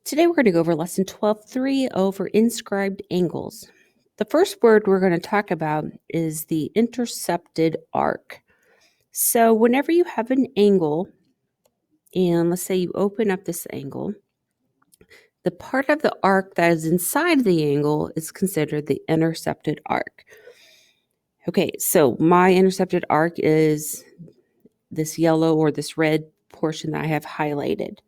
Today we're going to go over lesson 12.3 over inscribed angles. The first word we're going to talk about is the intercepted arc. So whenever you have an angle, and let's say you open up this angle, the part of the arc that is inside the angle is considered the intercepted arc. Okay, so my intercepted arc is this yellow or this red portion that I have highlighted.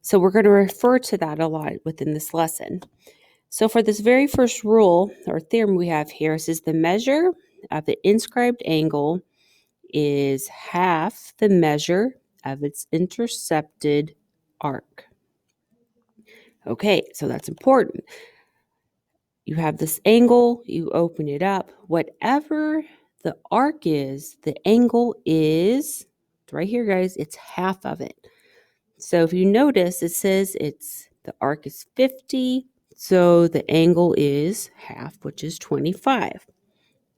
So we're going to refer to that a lot within this lesson. So for this very first rule or theorem we have here, it says the measure of the inscribed angle is half the measure of its intercepted arc. Okay, so that's important. You have this angle, you open it up. Whatever the arc is, the angle is, right here guys, it's half of it. So if you notice, it says the arc is 50, so the angle is half, which is 25.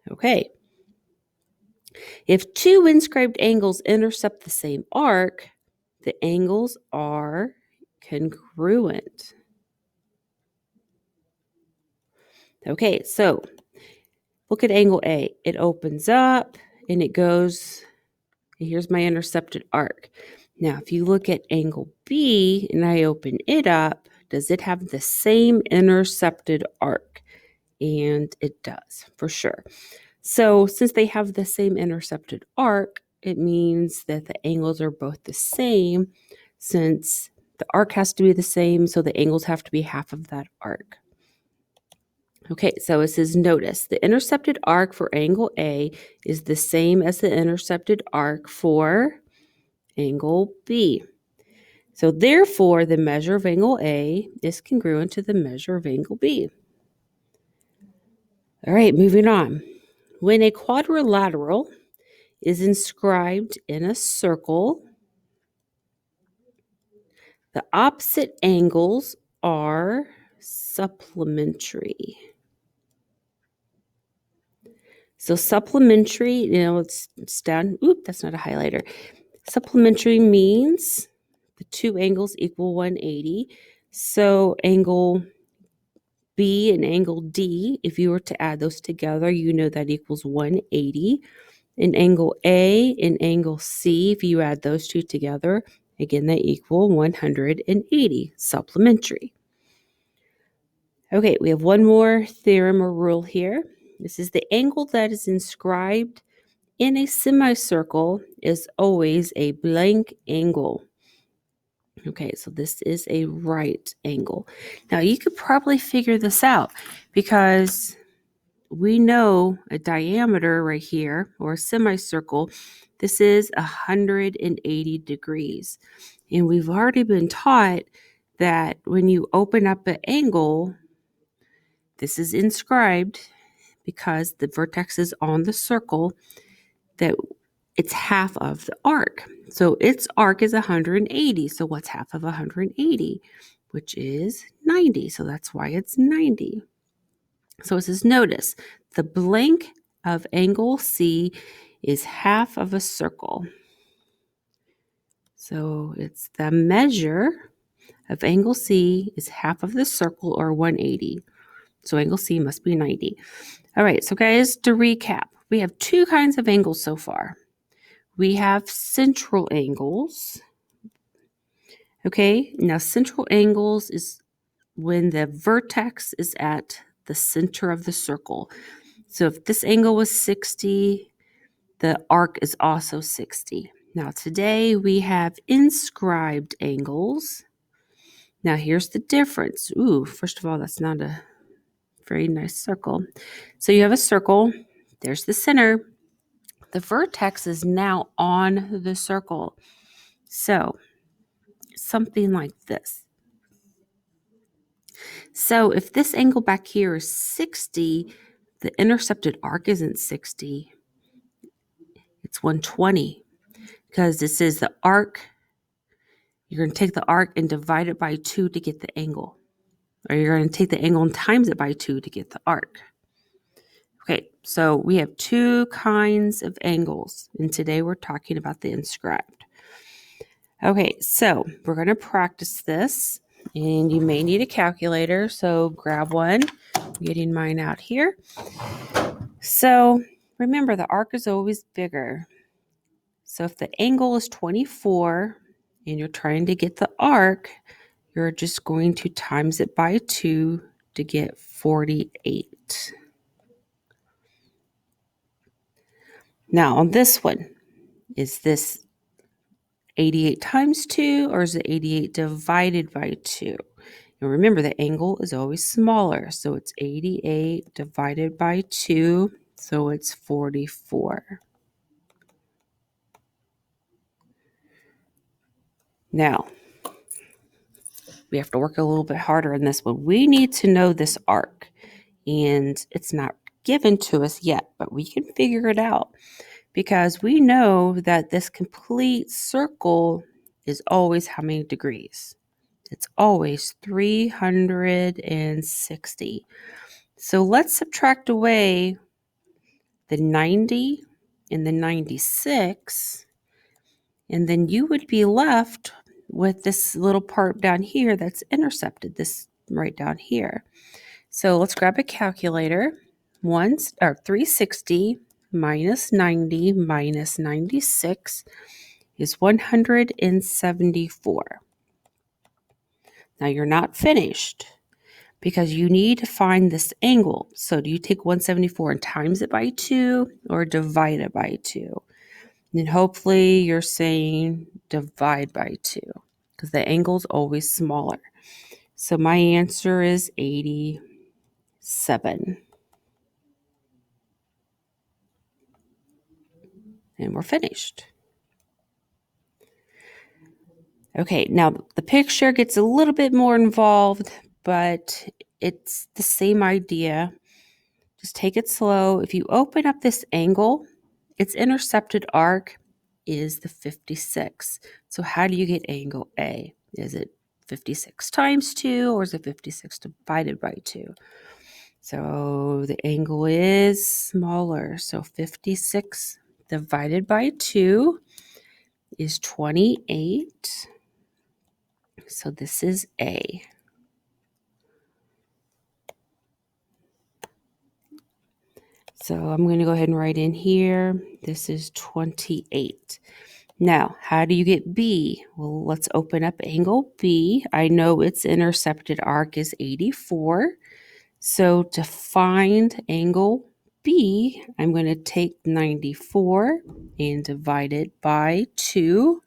Okay. If two inscribed angles intercept the same arc, the angles are congruent. Okay, so look at angle A. It opens up and it goes, and here's my intercepted arc. Now, if you look at angle B and I open it up, does it have the same intercepted arc? And it does, for sure. So since they have the same intercepted arc, it means that the angles are both the same. Since the arc has to be the same, so the angles have to be half of that arc. Okay, so it says, notice, the intercepted arc for angle A is the same as the intercepted arc for angle B. So therefore, the measure of angle A is congruent to the measure of angle B. All right, moving on. When a quadrilateral is inscribed in a circle, the opposite angles are supplementary. So supplementary, it's down. Oop, that's not a highlighter. Supplementary means the two angles equal 180. So angle B and angle D, if you were to add those together, you know that equals 180. And angle A and angle C, if you add those two together, again, they equal 180, supplementary. Okay, we have one more theorem or rule here. This is the angle that is inscribed in a semicircle is always a blank angle. Okay, so this is a right angle. Now, you could probably figure this out because we know a diameter right here, or a semicircle, this is 180 degrees. And we've already been taught that when you open up an angle, this is inscribed because the vertex is on the circle, that it's half of the arc. So its arc is 180. So what's half of 180? Which is 90. So that's why it's 90. So it says, notice, the blank of angle C is half of a circle. So it's the measure of angle C is half of the circle, or 180. So angle C must be 90. All right, so guys, to recap, we have two kinds of angles so far. We have central angles. Okay, now central angles is when the vertex is at the center of the circle. So if this angle was 60, the arc is also 60. Now today we have inscribed angles. Now here's the difference. Ooh, first of all, that's not a very nice circle. So you have a circle, there's the center. The vertex is now on the circle. So something like this. So if this angle back here is 60, the intercepted arc isn't 60. It's 120 because this is the arc. You're going to take the arc and divide it by 2 to get the angle. Or you're going to take the angle and times it by 2 to get the arc. Okay, so we have two kinds of angles. And today we're talking about the inscribed. Okay, so we're going to practice this. And you may need a calculator, so grab one. I'm getting mine out here. So remember, the arc is always bigger. So if the angle is 24 and you're trying to get the arc, you're just going to times it by 2 to get 48. Now on this one, is this 88 times 2 or is it 88 divided by 2? And remember, the angle is always smaller, so it's 88 divided by 2, so it's 44. Now, we have to work a little bit harder on this one. We need to know this arc, and it's not given to us yet, but we can figure it out because we know that this complete circle is always how many degrees? It's always 360. So let's subtract away the 90 and the 96, and then you would be left with this little part down here that's intercepted, this right down here. So let's grab a calculator. 360 minus 90 minus 96 is 174. Now you're not finished because you need to find this angle. So do you take 174 and times it by 2 or divide it by 2? And hopefully you're saying divide by 2 because the angle's always smaller. So my answer is 87. And we're finished. Okay, now the picture gets a little bit more involved, but it's the same idea. Just take it slow. If you open up this angle, its intercepted arc is the 56. So how do you get angle A? Is it 56 times 2 or is it 56 divided by 2? So the angle is smaller. So 56 divided by 2 is 28. So this is A. So I'm going to go ahead and write in here, this is 28. Now, how do you get B? Well, let's open up angle B. I know its intercepted arc is 84. So to find angle B, I'm going to take 94 and divide it by 2,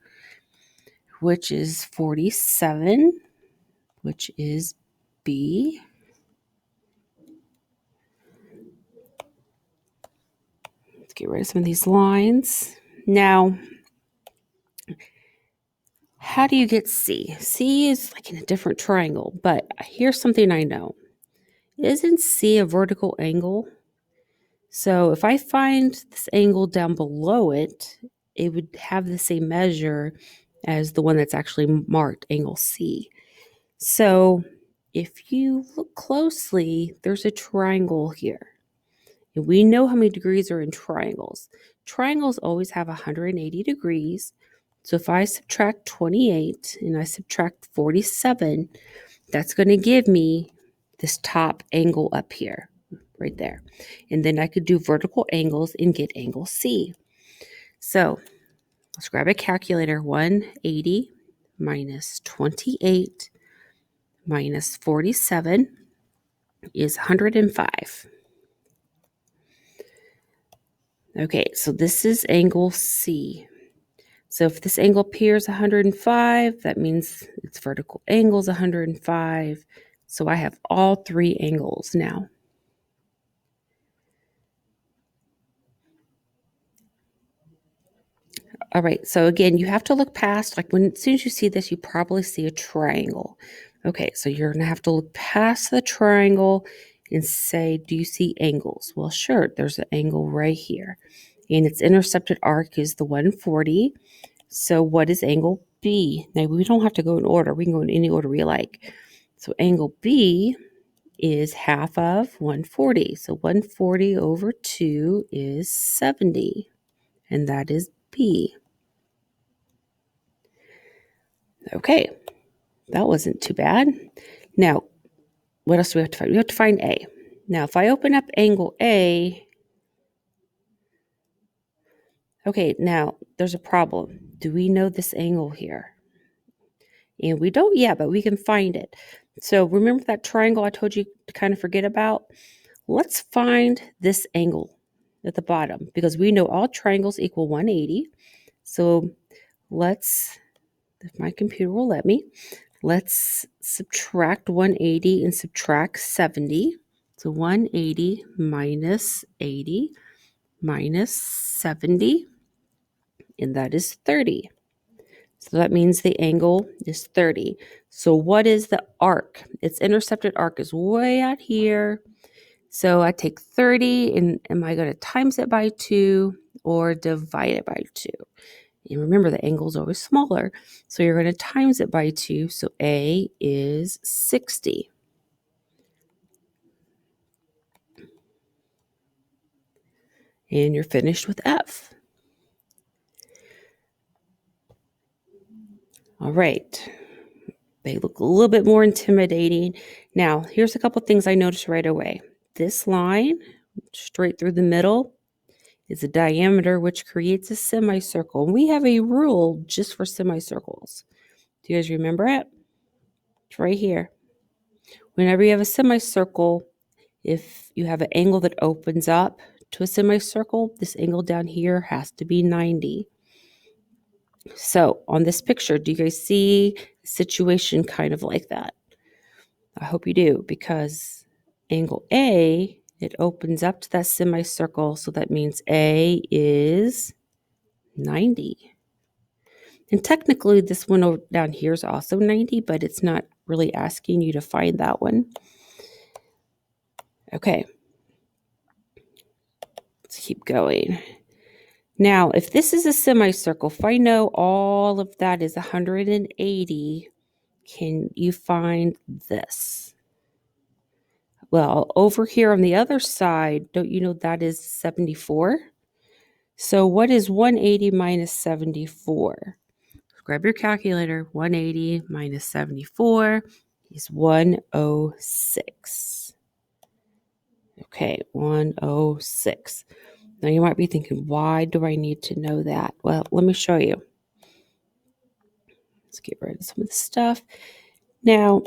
which is 47, which is B. Let's get rid of some of these lines. Now, how do you get C? C is like in a different triangle, but here's something I know. Isn't C a vertical angle? So if I find this angle down below it, it would have the same measure as the one that's actually marked, angle C. So if you look closely, there's a triangle here. And we know how many degrees are in triangles. Triangles always have 180 degrees. So if I subtract 28 and I subtract 47, that's going to give me this top angle up here, right there. And then I could do vertical angles and get angle C. So let's grab a calculator. 180 minus 28 minus 47 is 105. Okay, so this is angle C. So if this angle appears 105, that means its vertical angle is 105. So I have all three angles now. All right, so again, you have to look past, like as soon as you see this, you probably see a triangle. Okay, so you're gonna have to look past the triangle and say, do you see angles? Well, sure, there's an angle right here. And its intercepted arc is the 140. So what is angle B? Now, we don't have to go in order. We can go in any order we like. So angle B is half of 140. So 140 over 2 is 70. And that is B. Okay, That wasn't too bad. Now, what else do we have to find? We have to find A. Now, if I open up angle A, okay, now there's a problem. Do we know this angle here? And we don't yet, but we can find it. So remember that triangle I told you to kind of forget about? Let's find this angle at the bottom because we know all triangles equal 180. So let's, if my computer will let me, let's subtract 180 and subtract 70. So 180 minus 80 minus 70, and that is 30. So that means the angle is 30. So what is the arc? Its intercepted arc is way out here. So I take 30, and am I going to times it by 2 or divide it by 2? And remember, the angle is always smaller. So you're going to times it by 2. So A is 60. And you're finished with F. All right. They look a little bit more intimidating. Now, here's a couple things I noticed right away. This line, straight through the middle, is a diameter which creates a semicircle. And we have a rule just for semicircles. Do you guys remember it? It's right here. Whenever you have a semicircle, if you have an angle that opens up to a semicircle, this angle down here has to be 90. So on this picture, do you guys see a situation kind of like that? I hope you do, because angle A, it opens up to that semicircle, so that means A is 90. And technically, this one down here is also 90, but it's not really asking you to find that one. Okay. Let's keep going. Now, if this is a semicircle, if I know all of that is 180, can you find this? Well, over here on the other side, don't you know that is 74? So what is 180 minus 74? Grab your calculator. 180 minus 74 is 106. Okay, 106. Now you might be thinking, why do I need to know that? Well, let me show you. Let's get rid of some of the stuff. Now,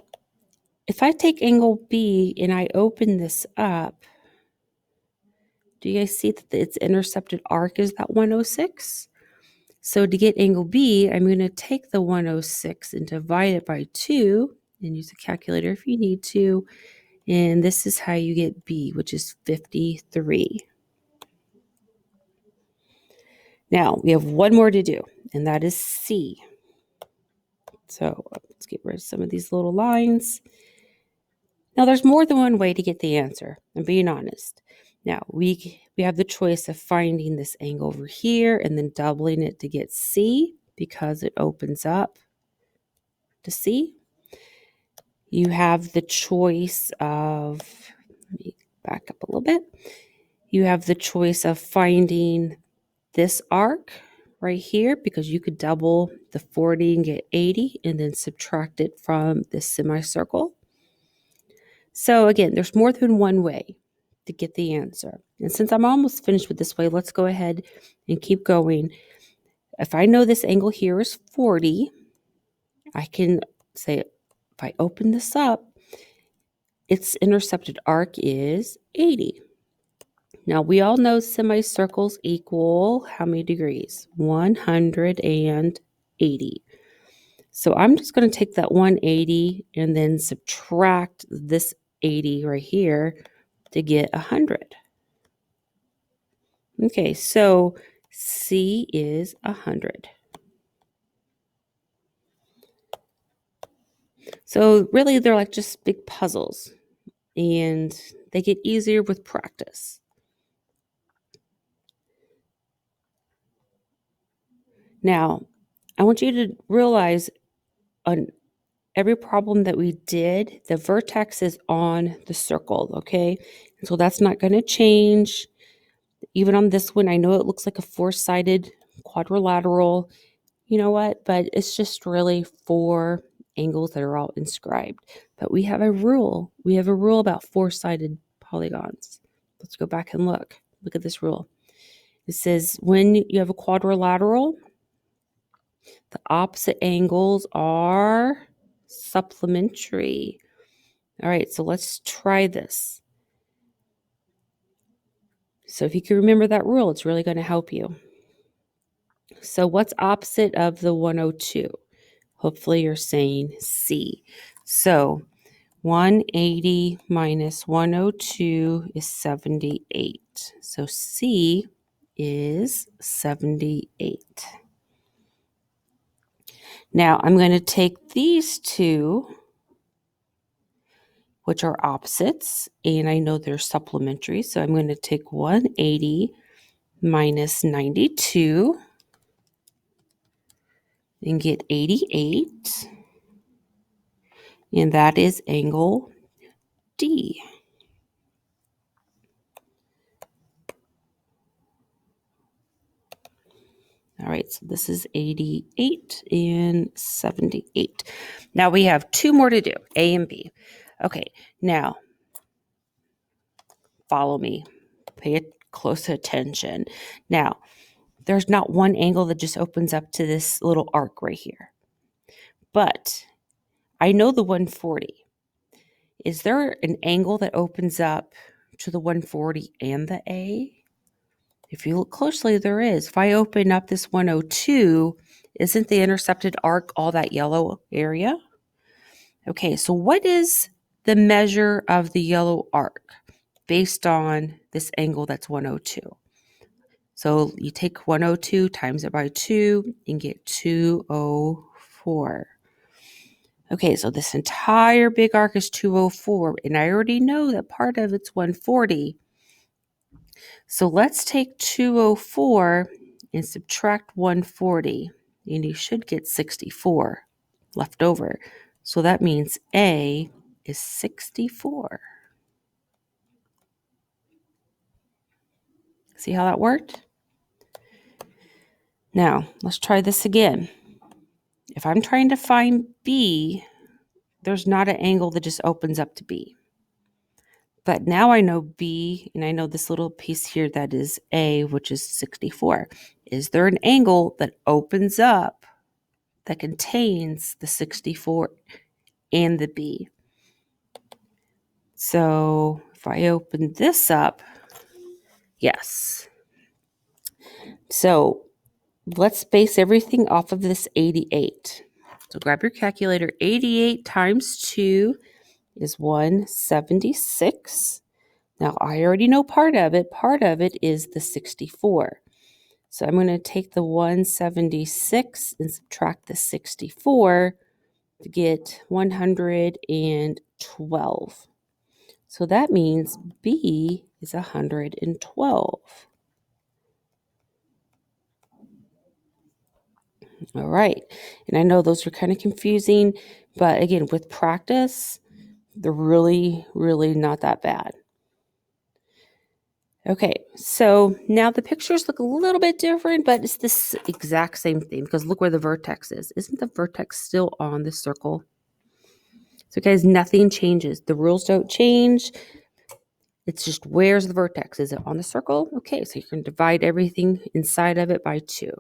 if I take angle B and I open this up, do you guys see that its intercepted arc is that 106? So to get angle B, I'm going to take the 106 and divide it by 2, and use a calculator if you need to. And this is how you get B, which is 53. Now, we have one more to do, and that is C. So let's get rid of some of these little lines. Now, there's more than one way to get the answer, I'm being honest. Now, we have the choice of finding this angle over here and then doubling it to get C because it opens up to C. You have the choice of, let me back up a little bit. You have the choice of finding this arc right here because you could double the 40 and get 80 and then subtract it from this semicircle. So again, there's more than one way to get the answer. And since I'm almost finished with this way, let's go ahead and keep going. If I know this angle here is 40, I can say if I open this up, its intercepted arc is 80. Now, we all know semicircles equal how many degrees? 180. So I'm just going to take that 180 and then subtract this 80 right here to get 100. Okay, so C is 100. So really, they're like just big puzzles, and they get easier with practice. Now, I want you to realize on every problem that we did, the vertex is on the circle, okay? And so that's not going to change. Even on this one, I know it looks like a four-sided quadrilateral. You know what? But it's just really for angles that are all inscribed. But we have a rule. We have a rule about four-sided polygons. Let's go back and look. Look at this rule. It says when you have a quadrilateral, the opposite angles are supplementary. All right, so let's try this. So if you can remember that rule, it's really going to help you. So what's opposite of the 102? Hopefully you're saying C. So 180 minus 102 is 78. So C is 78. Now I'm going to take these two, which are opposites, and I know they're supplementary. So I'm going to take 180 minus 92 and get 88. And that is angle D. All right, so this is 88 and 78. Now we have two more to do, A and B. Okay, now follow me. Pay close attention. Now, there's not one angle that just opens up to this little arc right here. But I know the 140. Is there an angle that opens up to the 140 and the A? If you look closely, there is. If I open up this 102, isn't the intercepted arc all that yellow area? Okay, so what is the measure of the yellow arc based on this angle that's 102? So you take 102, times it by 2, and get 204. Okay, so this entire big arc is 204, and I already know that part of it's 140. So let's take 204 and subtract 140, and you should get 64 left over. So that means A is 64. See how that worked? Now, let's try this again. If I'm trying to find B, there's not an angle that just opens up to B. But now I know B, and I know this little piece here that is A, which is 64. Is there an angle that opens up that contains the 64 and the B? So if I open this up, yes. So let's base everything off of this 88. So grab your calculator. 88 times 2 is 176. Now, I already know part of it. Part of it is the 64. So I'm going to take the 176 and subtract the 64 to get 112. So that means B is 112. All right. And I know those are kind of confusing, but again, with practice, they're really, really not that bad. Okay, so now the pictures look a little bit different, but it's this exact same thing because look where the vertex is. Isn't the vertex still on the circle? So guys, nothing changes. The rules don't change. It's just where's the vertex? Is it on the circle? Okay, so you can divide everything inside of it by 2.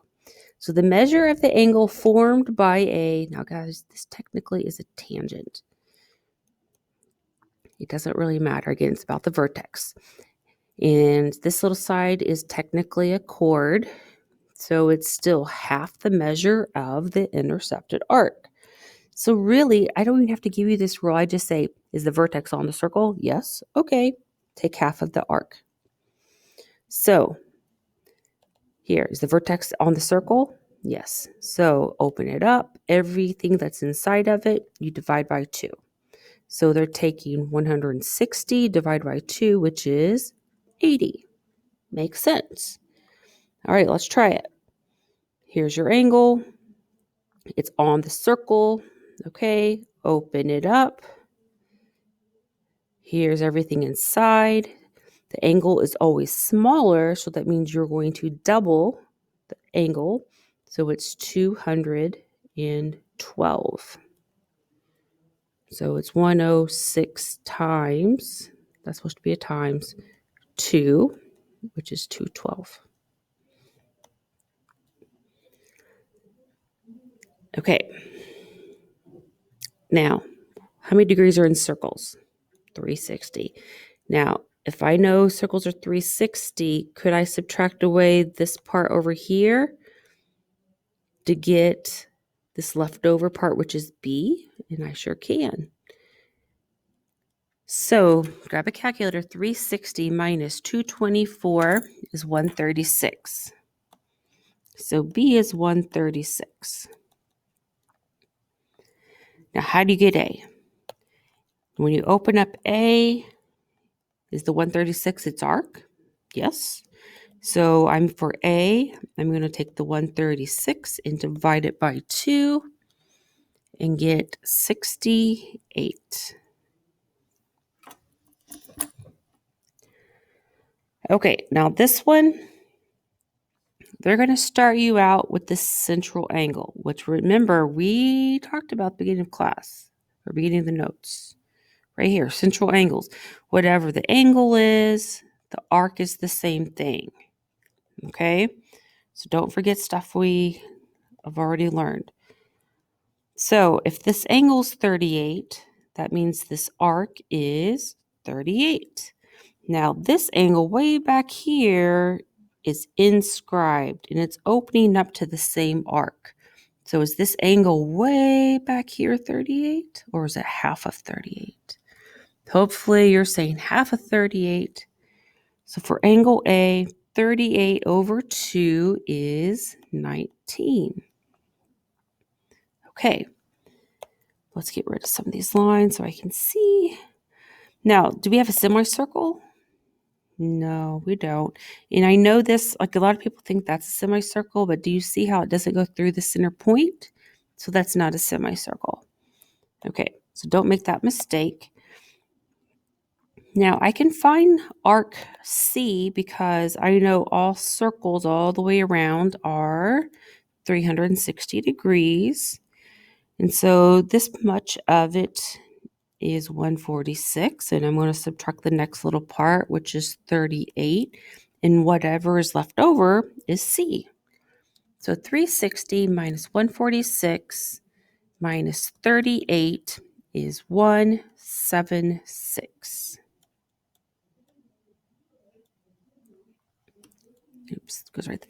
So the measure of the angle formed by a, now guys, this technically is a tangent. It doesn't really matter. Again, it's about the vertex. And this little side is technically a chord, so it's still half the measure of the intercepted arc. So really, I don't even have to give you this rule. I just say, is the vertex on the circle? Yes. Okay. Take half of the arc. So here, is the vertex on the circle? Yes. So open it up. Everything that's inside of it, you divide by 2. So they're taking 160 divided by 2, which is 80. Makes sense. All right, let's try it. Here's your angle. It's on the circle. Okay, open it up. Here's everything inside. The angle is always smaller, so that means you're going to double the angle. So it's 212. So it's 106 times, that's supposed to be a times, 2, which is 212. Okay. Now, how many degrees are in circles? 360. Now, if I know circles are 360, could I subtract away this part over here to get this leftover part, which is B? And I sure can. So grab a calculator. 360 minus 224 is 136. So B is 136. Now, how do you get A? When you open up A, is the 136 its arc? Yes. So for A, I'm going to take the 136 and divide it by 2 and get 68. Okay, now this one, they're going to start you out with this central angle, which remember we talked about at the beginning of class, or beginning of the notes. Right here, central angles. Whatever the angle is, the arc is the same thing. Okay? So don't forget stuff we have already learned. So if this angle's 38, that means this arc is 38. Now this angle way back here is inscribed and it's opening up to the same arc. So is this angle way back here 38 or is it half of 38? Hopefully you're saying half of 38. So for angle A, 38 over 2 is 19. Okay, let's get rid of some of these lines so I can see. Now, do we have a semicircle? No, we don't. And I know this, like a lot of people think that's a semicircle, but do you see how it doesn't go through the center point? So that's not a semicircle. Okay, so don't make that mistake. Now I can find arc C because I know all circles all the way around are 360 degrees. And so this much of it is 146. And I'm going to subtract the next little part, which is 38. And whatever is left over is C. So 360 minus 146 minus 38 is 176. Oops, it goes right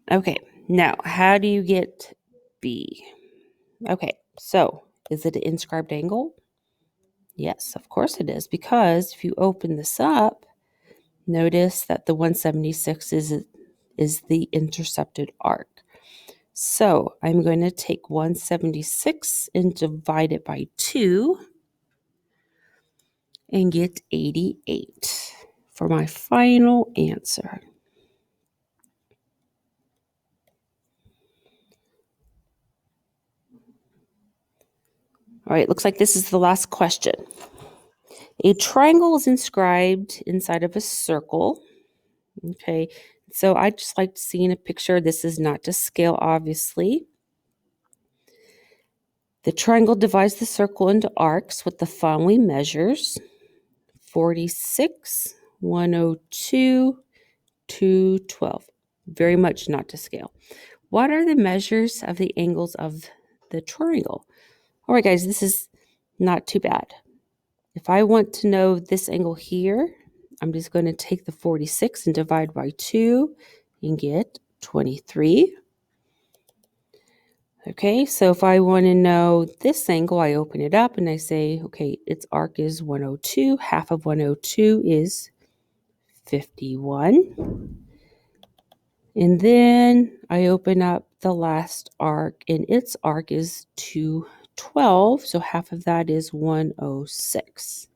there. Okay, now how do you get B? Okay, so is it an inscribed angle? Yes, of course it is, because if you open this up, notice that the 176 is the intercepted arc. So I'm going to take 176 and divide it by 2 and get 88 for my final answer. All right, looks like this is the last question. A triangle is inscribed inside of a circle. Okay, so I just like seeing a picture. This is not to scale, obviously. The triangle divides the circle into arcs with the following measures: 46, 102, 212. Very much not to scale. What are the measures of the angles of the triangle? All right, guys, this is not too bad. If I want to know this angle here, I'm just going to take the 46 and divide by 2 and get 23. Okay, so if I want to know this angle, I open it up and I say, okay, its arc is 102. Half of 102 is 51. And then I open up the last arc, and its arc is 212. So half of that is 106.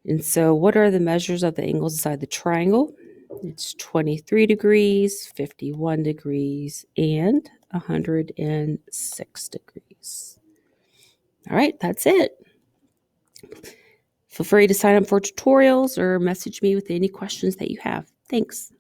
And so what are the measures of the angles inside the triangle? It's 23 degrees, 51 degrees, and 106 degrees. All right, that's it. Feel free to sign up for tutorials or message me with any questions that you have. Thanks.